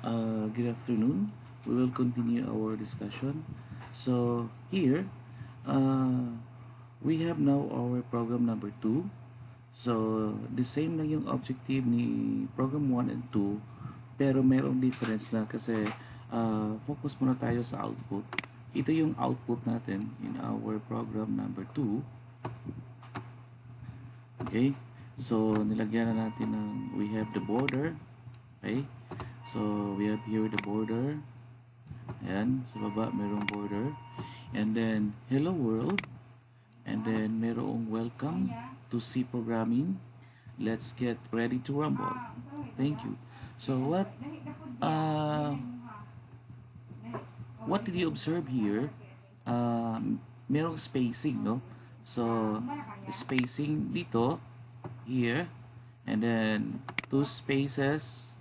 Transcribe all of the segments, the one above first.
Good afternoon. We will continue our discussion. So here, uh, we have now our program number 2. So the same lang yung objective ni program 1 and 2, pero merong difference na kasi focus muna tayo sa output. Ito yung output natin in our program number 2. Okay? So nilagyan na natin ng we have the border. Okay? So we have here the border. Ayan, sa baba merong border. And then hello world. And then merong welcome to C programming. Let's get ready to rumble. Thank you. So uh what did you observe here? Merong spacing, no? So spacing dito, here, and then 2 spaces,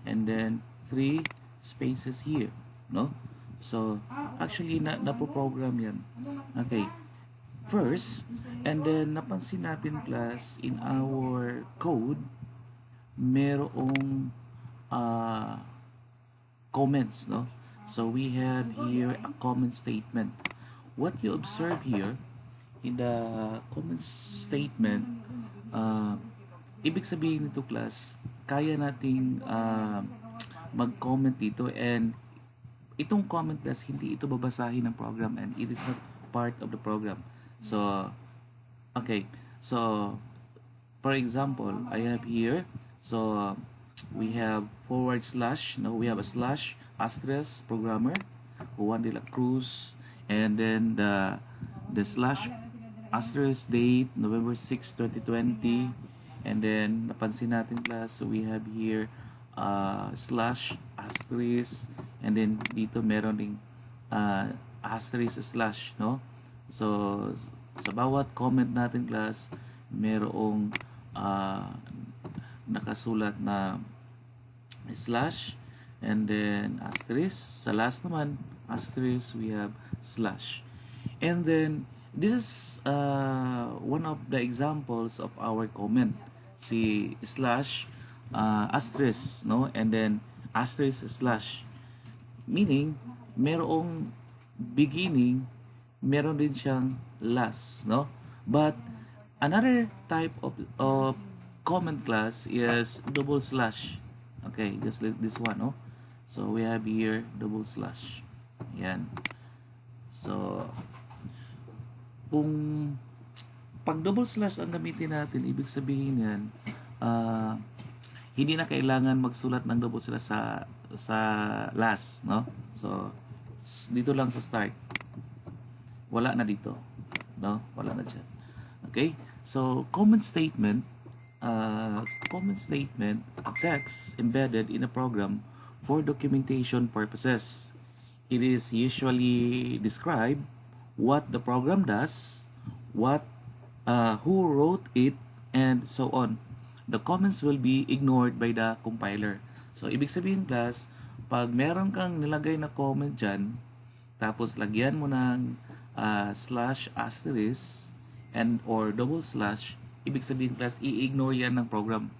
and then 3 spaces here, no? So actually napo-program yan. Okay. First, and then napansin natin class in our code merong comments, no? So we have here a comment statement. What you observe here in the comment statement, ibig sabihin nito class, kaya nating mag-comment dito, and itong comment class hindi ito babasahin ng program and it is not part of the program. So okay, so for example, I have here, so we have forward slash, no, we have a slash asterisk programmer Juan de la Cruz, and then the slash asterisk date November 6, 2020, and then napansin natin class, so we have here slash asterisk, and then dito meron ding asterisk slash, no? So sa bawat comment natin class merong nakasulat na slash and then asterisk. Sa last naman asterisk, we have slash. And then this is one of the examples of our comment, si slash asterisk, no, and then asterisk slash, meaning merong beginning, meron din siyang last, no? But another type of comment class is double slash. Okay, just like this one, no? So we have here double slash. Yan. So kung pag double slash ang gamitin natin, ibig sabihin yan, hindi na kailangan magsulat ng double slash sa last, no? So dito lang sa start. Wala na dito, no? Wala na dyan. Okay? So comment statement, a text embedded in a program for documentation purposes. It is usually describe what the program does, who wrote it, and so on. The comments will be ignored by the compiler. So ibig sabihin class, pag meron kang nilagay na comment dyan, tapos lagyan mo ng slash asterisk and or double slash, ibig sabihin class, i-ignore yan ng program.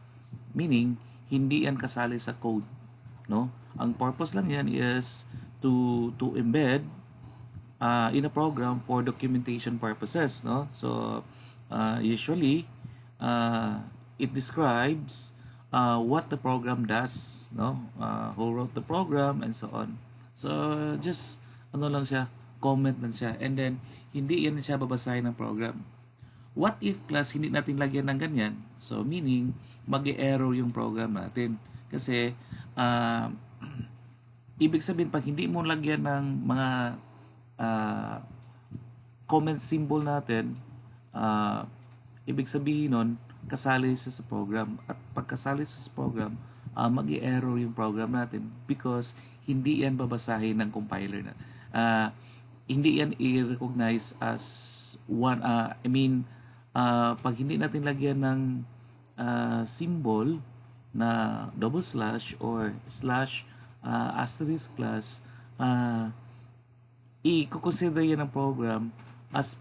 Meaning, hindi yan kasali sa code, no? Ang purpose lang yan is to embed in a program for documentation purposes, no? So usually it describes what the program does, no? Who wrote the program and so on. So just ano lang siya, comment lang siya, and then hindi yan siya babasahin ng program. What if class hindi natin lagyan ng ganyan? So meaning mag-error yung program natin kasi ibig sabihin pag hindi mo lagyan ng mga comment symbol natin, ibig sabihin nun kasali sa program, at pagkasali sa program mag-error yung program natin because hindi yan babasahin ng compiler na. Hindi yan i-recognize as one, pag hindi natin lagyan ng symbol na double slash or slash asterisk class, i-consider yan ng program as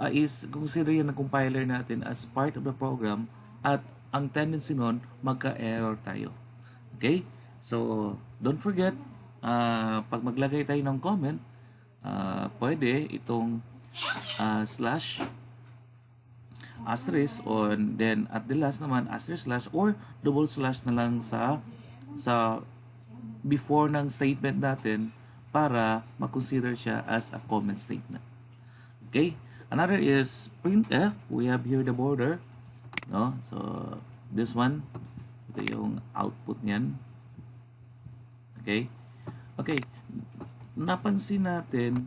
is consider yan ng compiler natin as part of the program, at ang tendency nun magka-error tayo. Okay? So, don't forget, pag maglagay tayo ng comment, pwede itong slash asterisk on, then at the last naman asterisk slash or double slash na lang sa before ng statement natin para ma-consider siya as a comment statement. Okay? Another is printf. We have here the border, no? So this one, ito yung output niyan. Okay? Okay. Napansin natin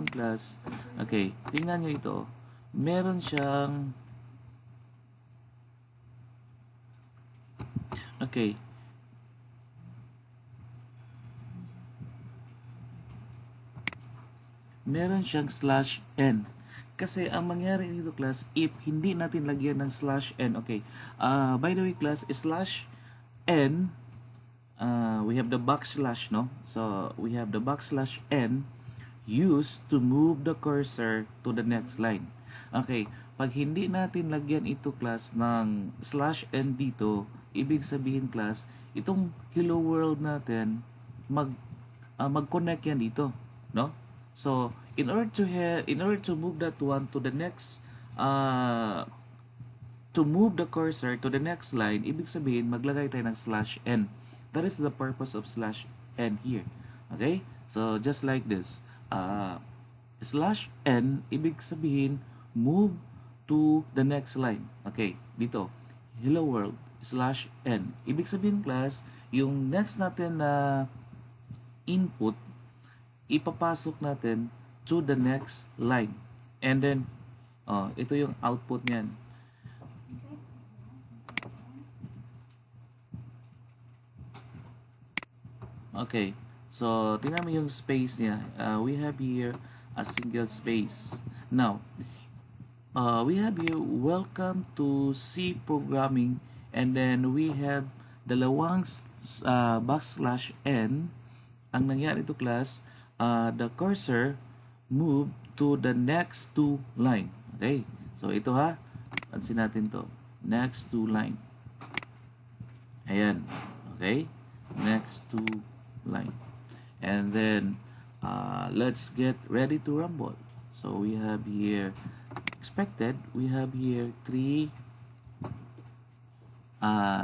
class, okay, tingnan nyo ito. Meron siyang, okay, meron siyang slash n. Kasi ang mangyari dito class, if hindi natin lagyan ng slash n, okay, by the way class, slash n, we have the backslash, no? So we have the backslash n used to move the cursor to the next line. Okay, pag hindi natin lagyan ito class ng slash n dito, ibig sabihin class, itong hello world natin mag-connect yan dito, no? So in order to move that one to the next to move the cursor to the next line, ibig sabihin maglagay tayo ng slash n. That is the purpose of slash n here. Okay? So just like this, slash n, ibig sabihin move to the next line. Okay, dito, hello world slash n. Ibig sabihin class, yung next natin na input, ipapasok natin to the next line. And then, ito yung output niyan. Okay, so tingnan mo yung space niya. We have here a single space. Now, we have here welcome to C programming, and then we have dalawang backslash n. Ang nangyari ito class, the cursor move to the next to line. Okay, so ito ha, pansin natin to, next to line. Ayan, okay, next to line. And then let's get ready to rumble. So we have here expected, we have here 3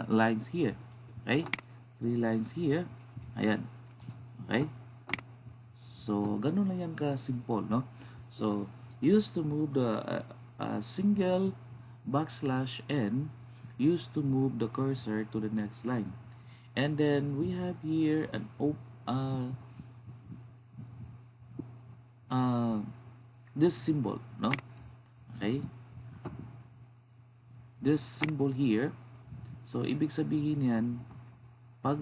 lines here. Okay, 3 lines here. Ayan, okay, so ganun lang yan ka simple, no? So used to move the single backslash n used to move the cursor to the next line. And then we have here an this symbol, no? Okay, this symbol here. So ibig sabihin yan, pag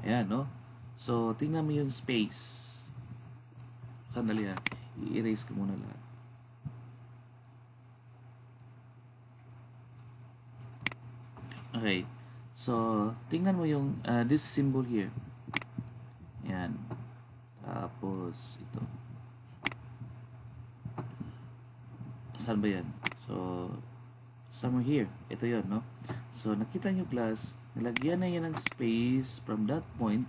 ayan, no? So tingnan mo yung space. Sandali ha, i-erase ko muna lahat. Okay, so tingnan mo yung this symbol here. Yan. Tapos ito. Saan ba yan? So somewhere here. Ito yon, no? So nakita nyo class, nilagyan na yan ng space from that point.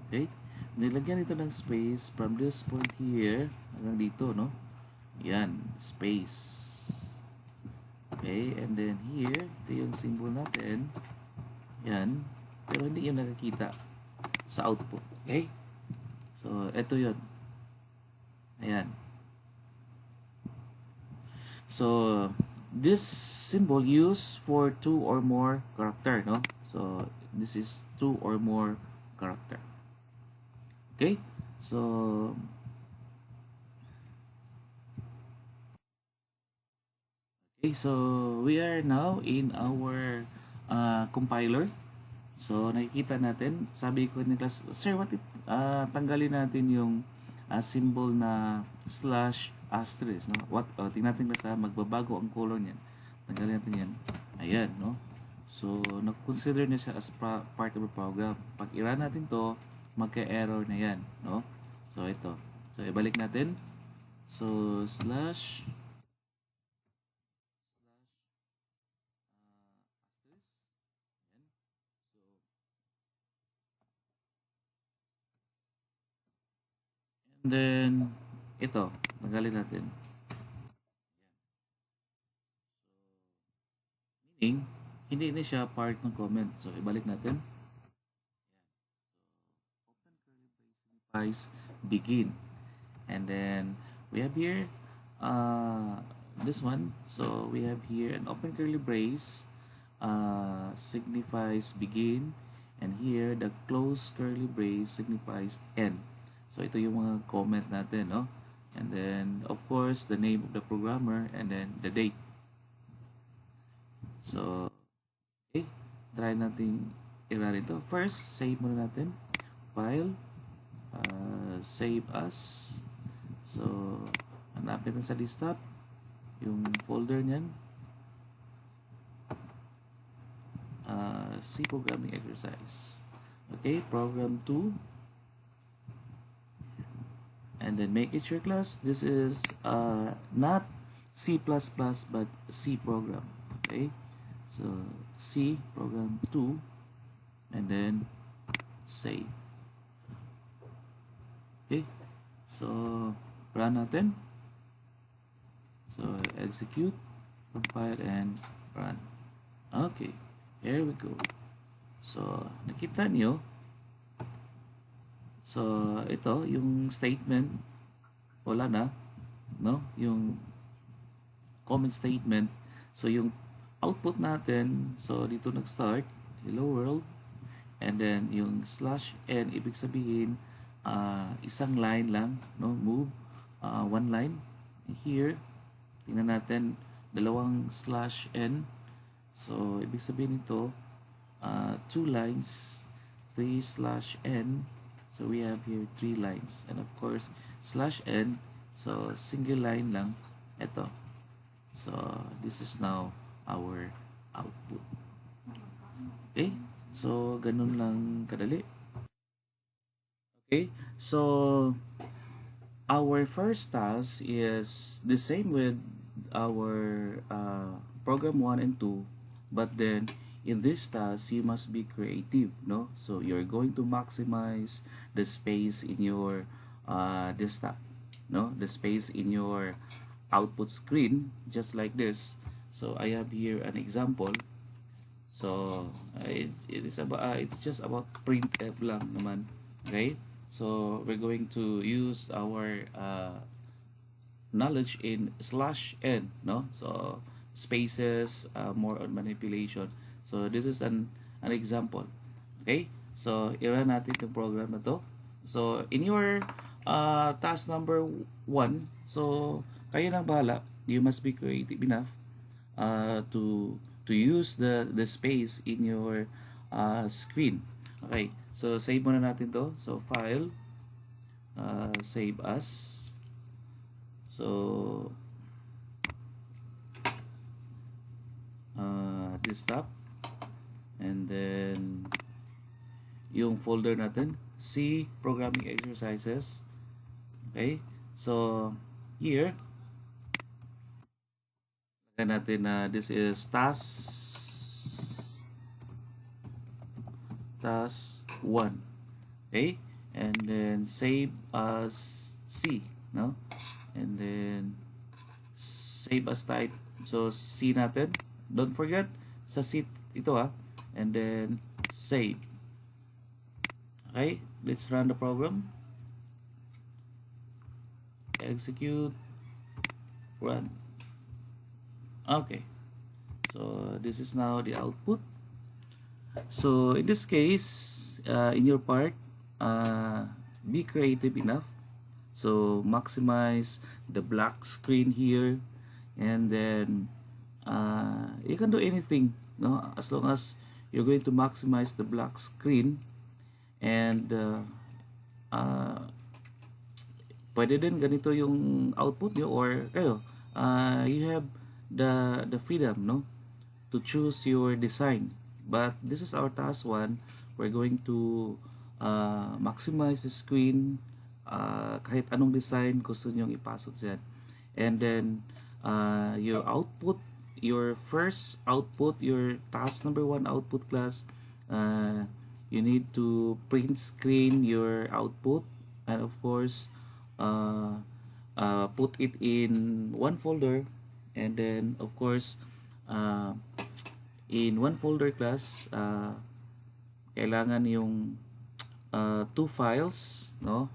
Okay, nilagyan ito ng space from this point here hanggang dito, no? Yan, space. Okay, and then here, ito yung symbol natin. Yan, pero hindi yung nakakita sa output. Okay, so ito yun. Ayan. So this symbol used for 2 or more character, no? So this is 2 or more character. Okay, so we are now in our compiler. So nakikita natin, sabi ko ni class, sir, what if tanggalin natin yung symbol na slash asterisk, no? Tingnan natin class, magbabago ang color niyan. Tanggalin natin yan. Ayan, no? So, na-consider niya siya as part of the program. Pag i-run natin to, magka-error na yan, no? So ito. So ibalik natin. So slash asterisk. Yan. So and then ito, tanggalin natin. Meaning, hindi na siya part ng comment. So ibalik natin. Open curly brace signifies begin. And then we have here this one. So we have here an open curly brace signifies begin, and here the closed curly brace signifies end. So ito yung mga comment natin, no? And then of course the name of the programmer and then the date. So okay, try natin i-run ito. First, save muna natin. File, save as. So hanapin natin sa desktop yung folder niyan. C programming exercise. Okay, program 2. And then make it your class. This is not C++ but C program. Okay, so C program 2 and then save. Okay, so run natin. So execute, compile and run. Okay, here we go. So nakita niyo. So ito yung statement, wala na, no? Yung comment statement. So yung output natin, so dito nag-start, hello world, and then yung /n, ibig sabihin isang line lang, no? Move one line. Here tingnan natin dalawang /n, so ibig sabihin nito 2 lines, 3/n. So we have here 3 lines, and of course /n, so single line lang ito. So this is now our output. Okay, so ganun lang kadali. Okay, so our first task is the same with our program 1 and 2, but then in this task you must be creative, no? So you're going to maximize the space in your desktop, no? The space in your output screen, just like this. So I have here an example. So it is about it's just about printf lang naman. Okay, so we're going to use our knowledge in /n, no? So spaces, more on manipulation. So this is an example. Okay, so i-run natin yung program na to. So in your task number 1, so kayo nang bahala. You must be creative enough to use the space in your screen. Okay, so save muna natin to. So file, save as. So desktop, and then yung folder natin C programming exercises. Okay, so here lagyan natin na this is task 1. Okay, and then save as C, no? And then save as type, so C natin, don't forget sa C ito and then save. Okay, let's run the program, execute, run. Okay, so this is now the output. So in this case, in your part, be creative enough. So maximize the black screen here, and then you can do anything, no? As long as you're going to maximize the black screen, and pwede din ganito yung output nyo, or kayo, you have the freedom, no, to choose your design. But this is our task 1. We're going to maximize the screen, kahit anong design gusto nyong ipasok dyan. And then your output, your first output, your task number 1 output class, you need to print screen your output, and of course put it in one folder. And then of course in one folder class, kailangan yung 2 files, no?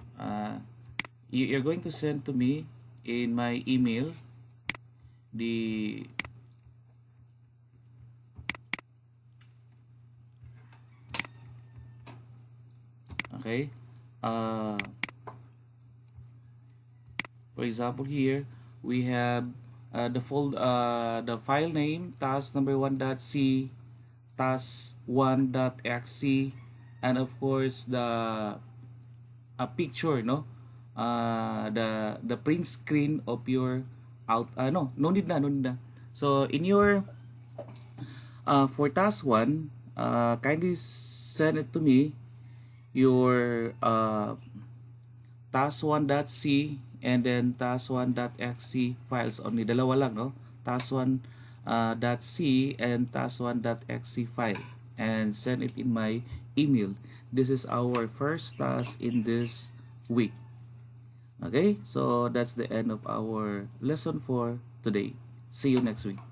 You're going to send to me in my email the okay. For example, here we have the file name task number 1.c, task 1.xc, and of course the a picture, no, the print screen of your no need na. So in your for task 1, kindly send it to me your task1.c and then task1.xc files only. Dalawa lang, no? task1.c and task1.xc file, and send it in my email. This is our first task in this week. Okay, so that's the end of our lesson for today. See you next week.